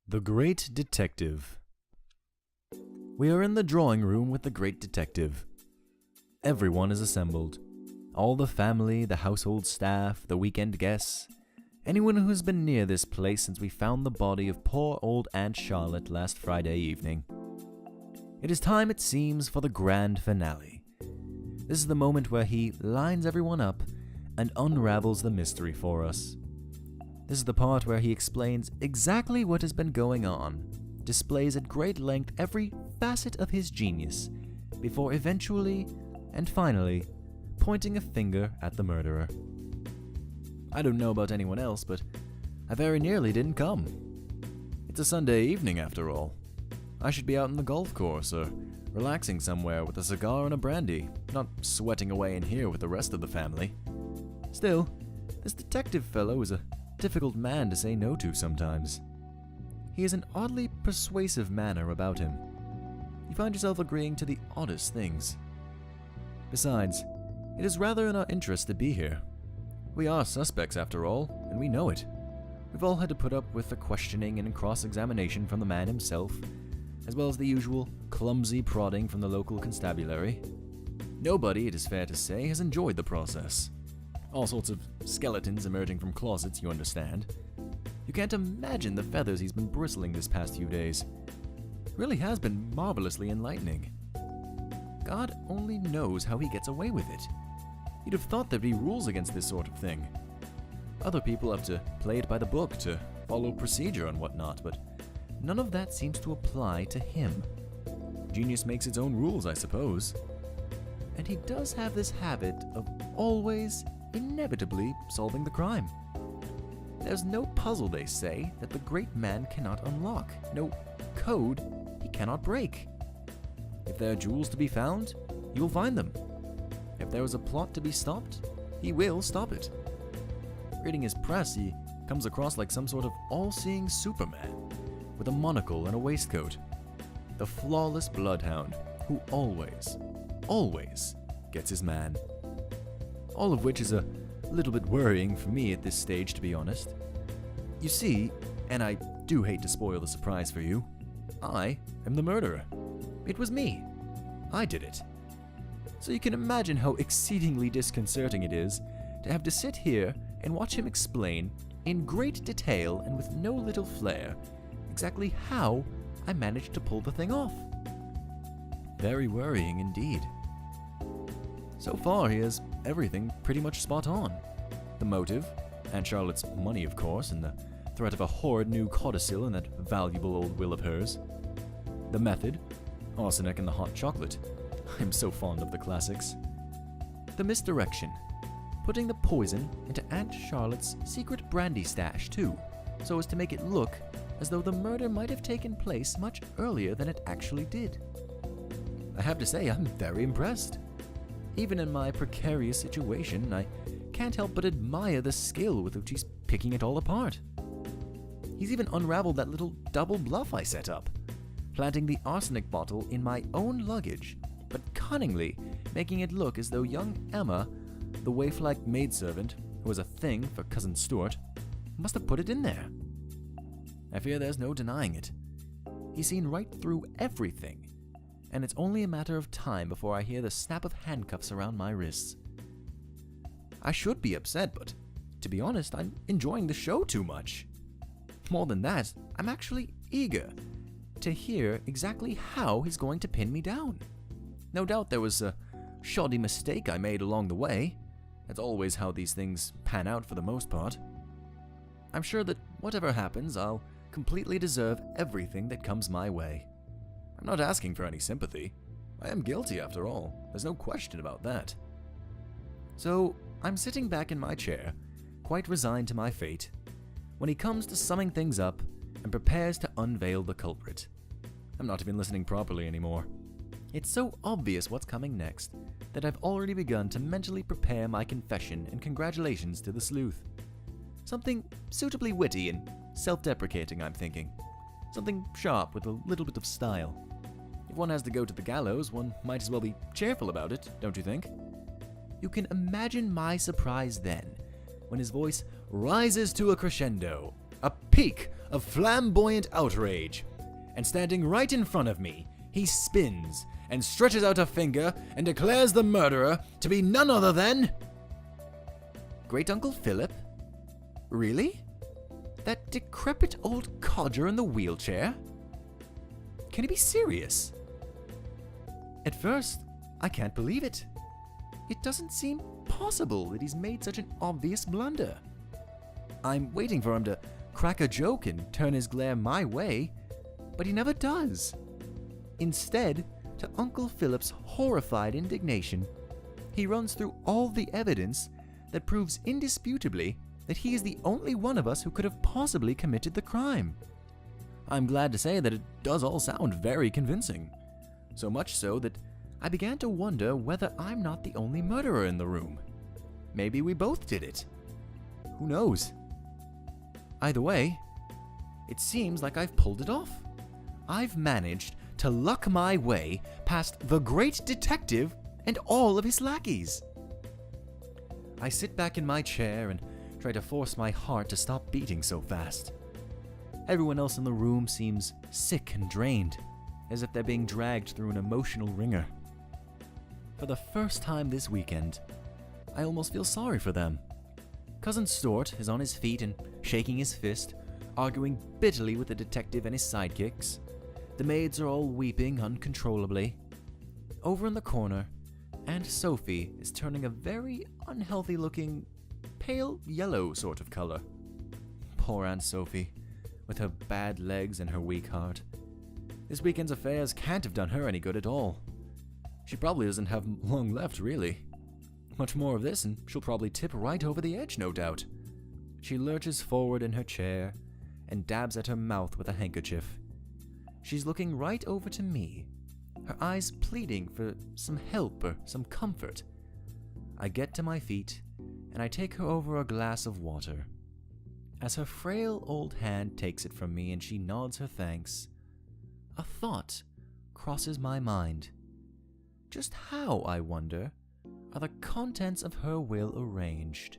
The Great Detective. We are in the drawing room with the Great Detective. Everyone is assembled. All the family, the household staff, the weekend guests, anyone who has been near this place since we found the body of poor old Aunt Charlotte last Friday evening. It is time, it seems, for the grand finale. This is the moment where he lines everyone up and unravels the mystery for us. This is the part where he explains exactly what has been going on, displays at great length every facet of his genius, before eventually, and finally, pointing a finger at the murderer. I don't know about anyone else, but I very nearly didn't come. It's a Sunday evening after all. I should be out on the golf course or relaxing somewhere with a cigar and a brandy, not sweating away in here with the rest of the family. Still, this detective fellow is a difficult man to say no to sometimes. He has an oddly persuasive manner about him. You find yourself agreeing to the oddest things. Besides, it is rather in our interest to be here. We are suspects after all, and we know it. We've all had to put up with the questioning and cross-examination from the man himself, as well as the usual clumsy prodding from the local constabulary. Nobody, it is fair to say, has enjoyed the process. All sorts of skeletons emerging from closets, you understand. You can't imagine the feathers he's been bristling this past few days. It really has been marvelously enlightening. God only knows how he gets away with it. You'd have thought there'd be rules against this sort of thing. Other people have to play it by the book, to follow procedure and whatnot, but none of that seems to apply to him. Genius makes its own rules, I suppose. And he does have this habit of always, inevitably solving the crime. There's no puzzle, they say, that the great man cannot unlock, no code he cannot break. If there are jewels to be found, he will find them. If there is a plot to be stopped, he will stop it. Reading his press, he comes across like some sort of all-seeing Superman, with a monocle and a waistcoat. The flawless bloodhound who always gets his man. All of which is a little bit worrying for me at this stage, to be honest. You see, and I do hate to spoil the surprise for you, I am the murderer. It was me. I did it. So you can imagine how exceedingly disconcerting it is to have to sit here and watch him explain, in great detail and with no little flair, exactly how I managed to pull the thing off. Very worrying indeed. So far, he has everything pretty much spot on. The motive, Aunt Charlotte's money of course, and the threat of a horrid new codicil in that valuable old will of hers. The method, arsenic and the hot chocolate. I'm so fond of the classics. The misdirection, putting the poison into Aunt Charlotte's secret brandy stash too, so as to make it look as though the murder might have taken place much earlier than it actually did. I have to say, I'm very impressed. Even in my precarious situation, I can't help but admire the skill with which he's picking it all apart. He's even unraveled that little double bluff I set up, planting the arsenic bottle in my own luggage, but cunningly making it look as though young Emma, the waif-like maidservant, who was a thing for Cousin Stuart, must have put it in there. I fear there's no denying it. He's seen right through everything, and it's only a matter of time before I hear the snap of handcuffs around my wrists. I should be upset, but to be honest, I'm enjoying the show too much. More than that, I'm actually eager to hear exactly how he's going to pin me down. No doubt there was a shoddy mistake I made along the way. That's always how these things pan out for the most part. I'm sure that whatever happens, I'll completely deserve everything that comes my way. I'm not asking for any sympathy. I am guilty after all. There's no question about that. So, I'm sitting back in my chair, quite resigned to my fate, when he comes to summing things up and prepares to unveil the culprit. I'm not even listening properly anymore. It's so obvious what's coming next that I've already begun to mentally prepare my confession and congratulations to the sleuth. Something suitably witty and self-deprecating, I'm thinking. Something sharp with a little bit of style. If one has to go to the gallows, one might as well be cheerful about it, don't you think? You can imagine my surprise then, when his voice rises to a crescendo, a peak of flamboyant outrage, and standing right in front of me, he spins and stretches out a finger and declares the murderer to be none other than Great Uncle Philip? Really? That decrepit old codger in the wheelchair? Can he be serious? At first, I can't believe it. It doesn't seem possible that he's made such an obvious blunder. I'm waiting for him to crack a joke and turn his glare my way, but he never does. Instead, to Uncle Philip's horrified indignation, he runs through all the evidence that proves indisputably that he is the only one of us who could have possibly committed the crime. I'm glad to say that it does all sound very convincing. So much so that I began to wonder whether I'm not the only murderer in the room. Maybe we both did it. Who knows? Either way, it seems like I've pulled it off. I've managed to luck my way past the great detective and all of his lackeys. I sit back in my chair and try to force my heart to stop beating so fast. Everyone else in the room seems sick and drained, as if they're being dragged through an emotional wringer. For the first time this weekend, I almost feel sorry for them. Cousin Stuart is on his feet and shaking his fist, arguing bitterly with the detective and his sidekicks. The maids are all weeping uncontrollably. Over in the corner, Aunt Sophie is turning a very unhealthy-looking, pale yellow sort of color. Poor Aunt Sophie, with her bad legs and her weak heart. This weekend's affairs can't have done her any good at all. She probably doesn't have long left, really. Much more of this, and she'll probably tip right over the edge, no doubt. She lurches forward in her chair and dabs at her mouth with a handkerchief. She's looking right over to me, her eyes pleading for some help or some comfort. I get to my feet, and I take her over a glass of water. As her frail old hand takes it from me and she nods her thanks, a thought crosses my mind. Just how, I wonder, are the contents of her will arranged?